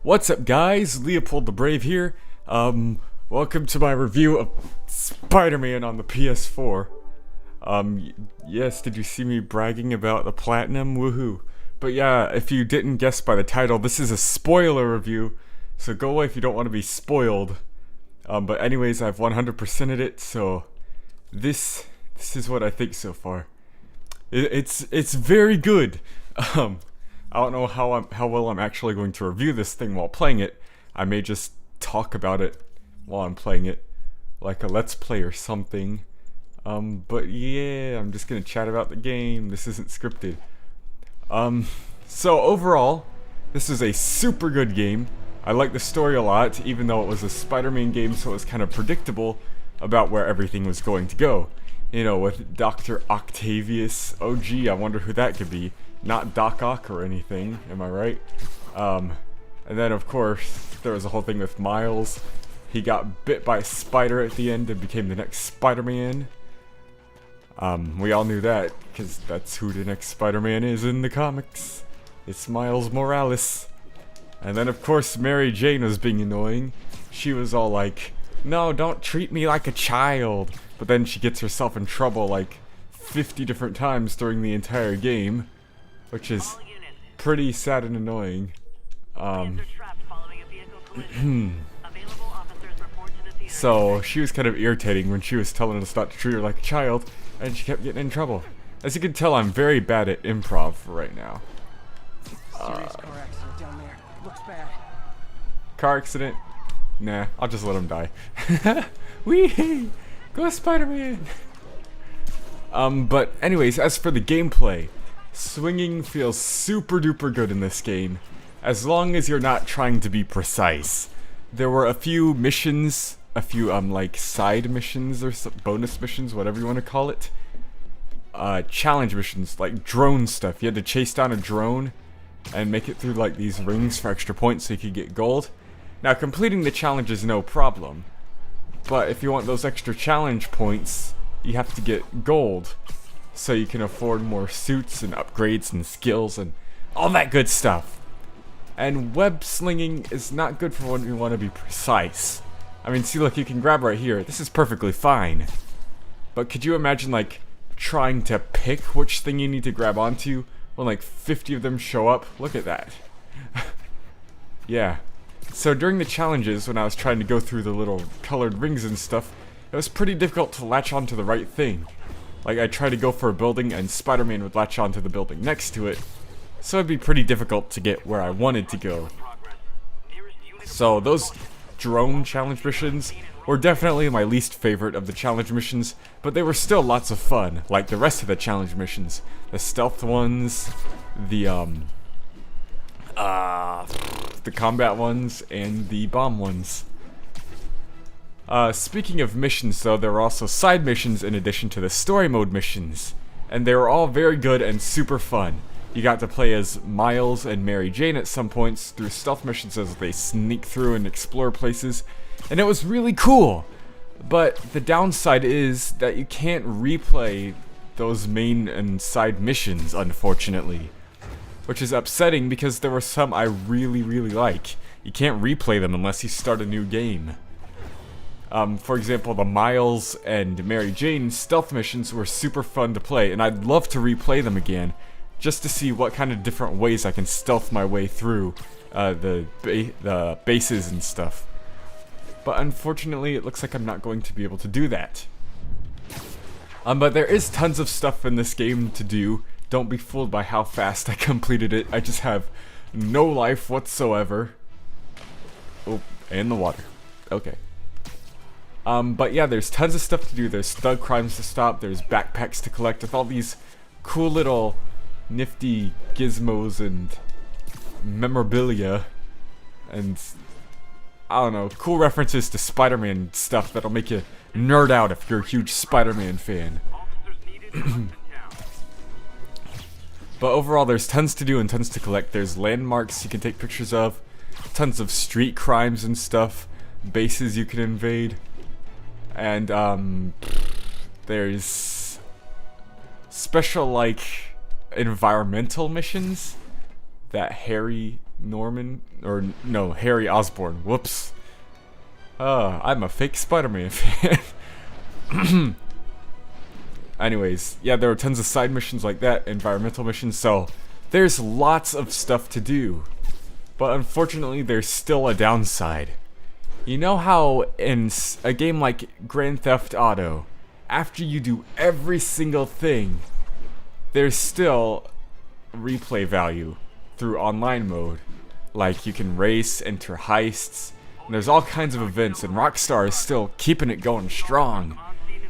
What's up, guys? Leopold the Brave here. Welcome to my review of Spider-Man on the PS4. Yes, did you see me bragging about the platinum? Woohoo. But yeah, if you didn't guess by the title, this is a spoiler review, so go away if you don't want to be spoiled. But anyways, I've 100%ed it, so this is what I think so far. It's very good. I don't know how well I'm actually going to review this thing while playing it. I may just talk about it while I'm playing it, like a let's play or something. But yeah, I'm just gonna chat about the game. This isn't scripted. So overall, this is a super good game. I like the story a lot, even though it was a Spider-Man game, so it was kind of predictable about where everything was going to go. You know, with Dr. Octavius. Oh gee, I wonder who that could be. Not Doc Ock or anything, am I right? And then of course, there was a whole thing with Miles. He got bit by a spider at the end and became the next Spider-Man. We all knew that, because that's who the next Spider-Man is in the comics. It's Miles Morales. And then of course, Mary Jane was being annoying. She was all like, no, don't treat me like a child. But then she gets herself in trouble like 50 different times during the entire game, which is pretty sad and annoying. So she was kind of irritating when she was telling us not to treat her like a child, and she kept getting in trouble. As you can tell, I'm very bad at improv right now. Serious car accident down there. Looks bad. Car accident? Nah, I'll just let him die. Wee! Go Spider-Man! But anyways, as for the gameplay, swinging feels super duper good in this game, as long as you're not trying to be precise. There were a few missions, a few like side missions or bonus missions, whatever you want to call it. Challenge missions, like drone stuff. You had to chase down a drone and make it through like these rings for extra points so you could get gold. Now completing the challenge is no problem, but if you want those extra challenge points, you have to get gold, so you can afford more suits and upgrades and skills and all that good stuff. And web slinging is not good for when you want to be precise. I mean, see, look, you can grab right here. This is perfectly fine. But could you imagine, like, trying to pick which thing you need to grab onto when, like, 50 of them show up? Look at that. Yeah. So during the challenges, when I was trying to go through the little colored rings and stuff, it was pretty difficult to latch onto the right thing. Like, I'd try to go for a building, and Spider-Man would latch onto the building next to it, so it'd be pretty difficult to get where I wanted to go. So those drone challenge missions were definitely my least favorite of the challenge missions, but they were still lots of fun, like the rest of the challenge missions. The stealth ones, the combat ones, and the bomb ones. Speaking of missions though, there were also side missions in addition to the story mode missions, and they were all very good and super fun. You got to play as Miles and Mary Jane at some points through stealth missions as they sneak through and explore places, and it was really cool. But the downside is that you can't replay those main and side missions, unfortunately, which is upsetting because there were some I really like. You can't replay them unless you start a new game. For example, the Miles and Mary Jane stealth missions were super fun to play, and I'd love to replay them again, just to see what kind of different ways I can stealth my way through the bases and stuff. But unfortunately, it looks like I'm not going to be able to do that. But there is tons of stuff in this game to do. Don't be fooled by how fast I completed it. I just have no life whatsoever. Oh, and the water. Okay. But yeah, there's tons of stuff to do. There's thug crimes to stop. There's backpacks to collect with all these cool little nifty gizmos and memorabilia. And, I don't know, cool references to Spider-Man stuff that'll make you nerd out if you're a huge Spider-Man fan. But overall, there's tons to do and tons to collect. There's landmarks you can take pictures of, tons of street crimes and stuff, bases you can invade. And there's special like environmental missions that Harry Norman, or no, Harry Osborn. Whoops. I'm a fake Spider-Man fan. Anyways, yeah, there are tons of side missions like that, environmental missions, so there's lots of stuff to do. But unfortunately, there's still a downside. You know how in a game like Grand Theft Auto, after you do every single thing, there's still replay value through online mode. Like, you can race, enter heists, and there's all kinds of events, and Rockstar is still keeping it going strong.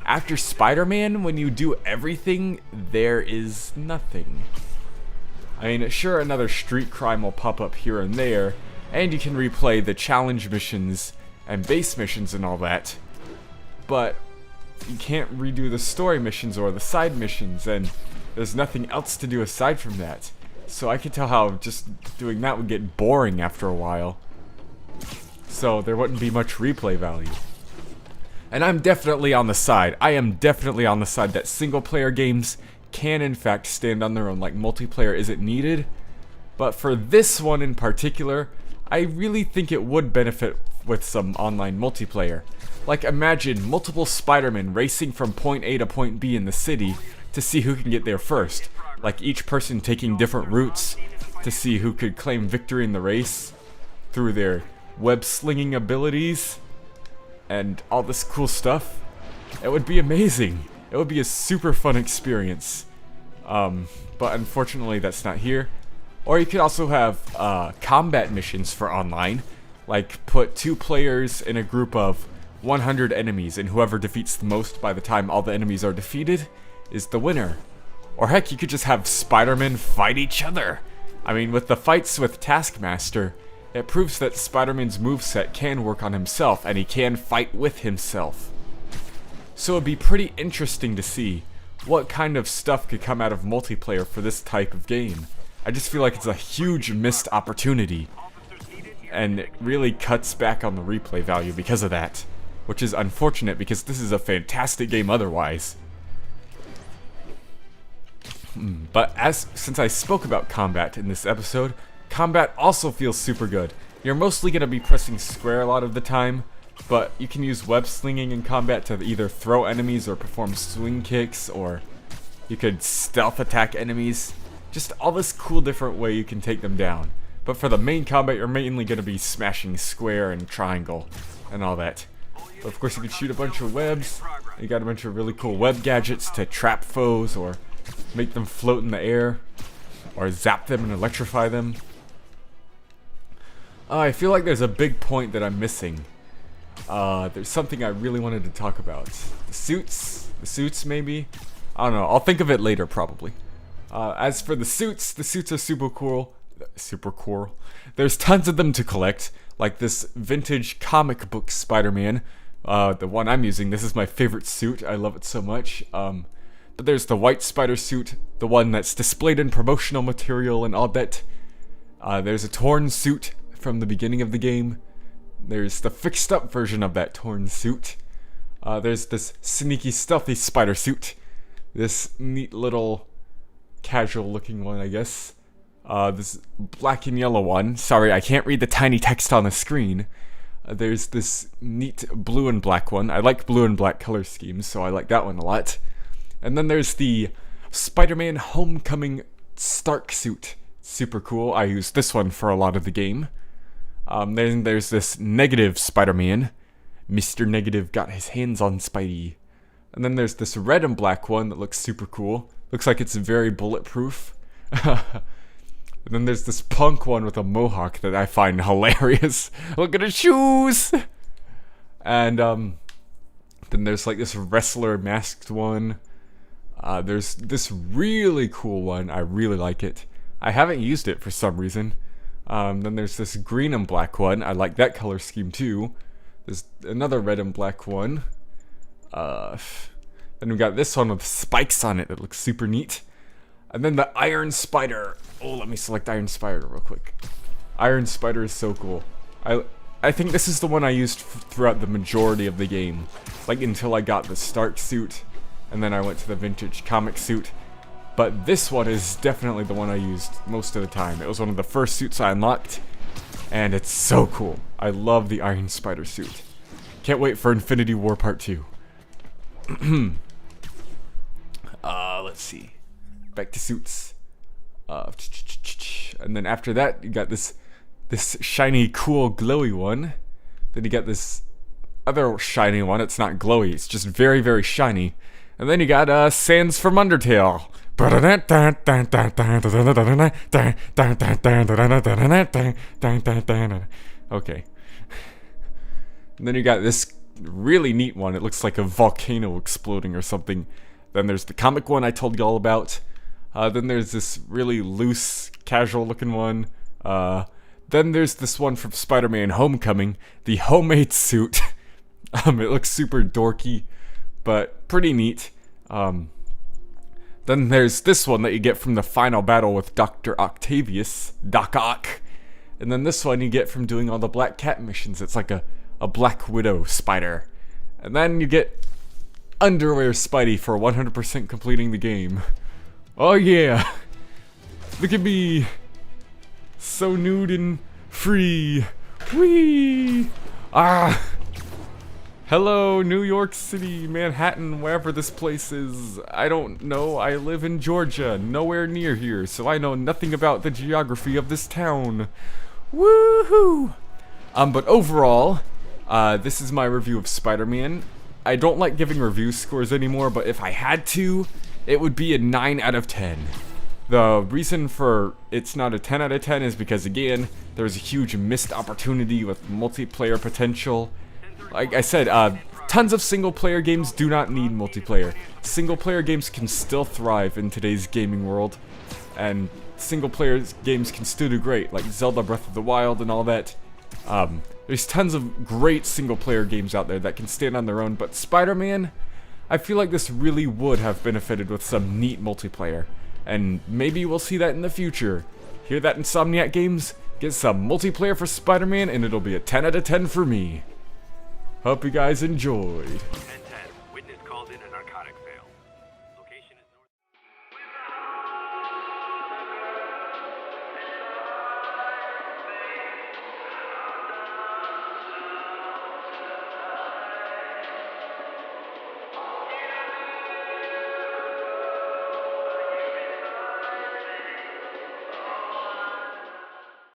After Spider-Man, when you do everything, there is nothing. I mean, sure, another street crime will pop up here and there, and you can replay the challenge missions and base missions and all that, but you can't redo the story missions or the side missions, and there's nothing else to do aside from that. So I can tell how just doing that would get boring after a while. So there wouldn't be much replay value. And I'm definitely on the side. I am definitely on the side that single player games can in fact stand on their own, like multiplayer isn't needed. But for this one in particular, I really think it would benefit with some online multiplayer. Like, imagine multiple Spider-Men racing from point A to point B in the city to see who can get there first. Like, each person taking different routes to see who could claim victory in the race through their web-slinging abilities and all this cool stuff. It would be amazing. It would be a super fun experience. But unfortunately that's not here. Or you could also have combat missions for online. Like, put 2 players in a group of 100 enemies, and whoever defeats the most by the time all the enemies are defeated is the winner. Or heck, you could just have Spider-Man fight each other. I mean, with the fights with Taskmaster, it proves that Spider-Man's moveset can work on himself, and he can fight with himself. So it'd be pretty interesting to see what kind of stuff could come out of multiplayer for this type of game. I just feel like it's a huge missed opportunity, and it really cuts back on the replay value because of that, which is unfortunate because this is a fantastic game otherwise. But since I spoke about combat in this episode, combat also feels super good. You're mostly going to be pressing square a lot of the time, but you can use web slinging in combat to either throw enemies or perform swing kicks, or you could stealth attack enemies. Just all this cool different way you can take them down. But for the main combat, you're mainly going to be smashing square and triangle and all that. But of course, you can shoot a bunch of webs. You got a bunch of really cool web gadgets to trap foes or make them float in the air, or zap them and electrify them. I feel like there's a big point that I'm missing. There's something I really wanted to talk about. The suits maybe? I don't know, I'll think of it later probably. As for the suits are super cool. There's tons of them to collect, like this vintage comic book Spider-Man. The one I'm using, this is my favorite suit, I love it so much. But there's the white spider suit, the one that's displayed in promotional material and all that. There's a torn suit from the beginning of the game. There's the fixed up version of that torn suit. There's this sneaky, stealthy spider suit. This neat little casual looking one, I guess. This black and yellow one. Sorry, I can't read the tiny text on the screen. There's this neat blue and black one. I like blue and black color schemes, so I like that one a lot. And then there's the Spider-Man Homecoming Stark suit. Super cool. I use this one for a lot of the game. Then there's this Negative Spider-Man. Mr. Negative got his hands on Spidey. And then there's this red and black one that looks super cool. Looks like it's very bulletproof. And then there's this punk one with a mohawk that I find hilarious. Look at his shoes! And then there's like this wrestler masked one. There's this really cool one. I really like it. I haven't used it for some reason. Then there's this green and black one. I like that color scheme too. There's another red and black one. Then we got this one with spikes on it that looks super neat. And then the Iron Spider. Oh, let me select Iron Spider real quick. Iron Spider is so cool. I think this is the one I used throughout the majority of the game. Like until I got the Stark suit. And then I went to the vintage comic suit. but this one is definitely the one I used most of the time. It was one of the first suits I unlocked, and it's so cool. I love the Iron Spider suit. Can't wait for Infinity War Part 2. Let's see. Back to suits. And then after that, you got this shiny, cool, glowy one. Then you got this other shiny one. It's not glowy. It's just very, very shiny. And then you got Sans from Undertale. Okay. And then you got this really neat one. It looks like a volcano exploding or something. Then there's the comic one I told you all about. Then there's this really loose, casual looking one. Then there's this one from Spider-Man Homecoming, the homemade suit. It looks super dorky, but pretty neat. Then there's this one that you get from the final battle with Dr. Octavius, Doc Ock. And then this one you get from doing all the Black Cat missions. It's like a Black Widow spider. And then you get Underwear Spidey for 100% completing the game. Oh yeah! Look at me! So nude and free! Whee! Ah! Hello, New York City, Manhattan, wherever this place is. I don't know, I live in Georgia, nowhere near here, so I know nothing about the geography of this town. Woohoo! But overall, this is my review of Spider-Man. I don't like giving review scores anymore, but if I had to, it would be a 9 out of 10. The reason for it's not a 10 out of 10 is because, again, there's a huge missed opportunity with multiplayer potential. Like I said, tons of single-player games do not need multiplayer. Single-player games can still thrive in today's gaming world, and single-player games can still do great, like Zelda Breath of the Wild and all that. There's tons of great single-player games out there that can stand on their own, but Spider-Man, I feel like this really would have benefited with some neat multiplayer, and maybe we'll see that in the future. Hear that, Insomniac Games? Get some multiplayer for Spider-Man and it'll be a 10 out of 10 for me. Hope you guys enjoyed. 10-10. Witness called in a narcotic fail.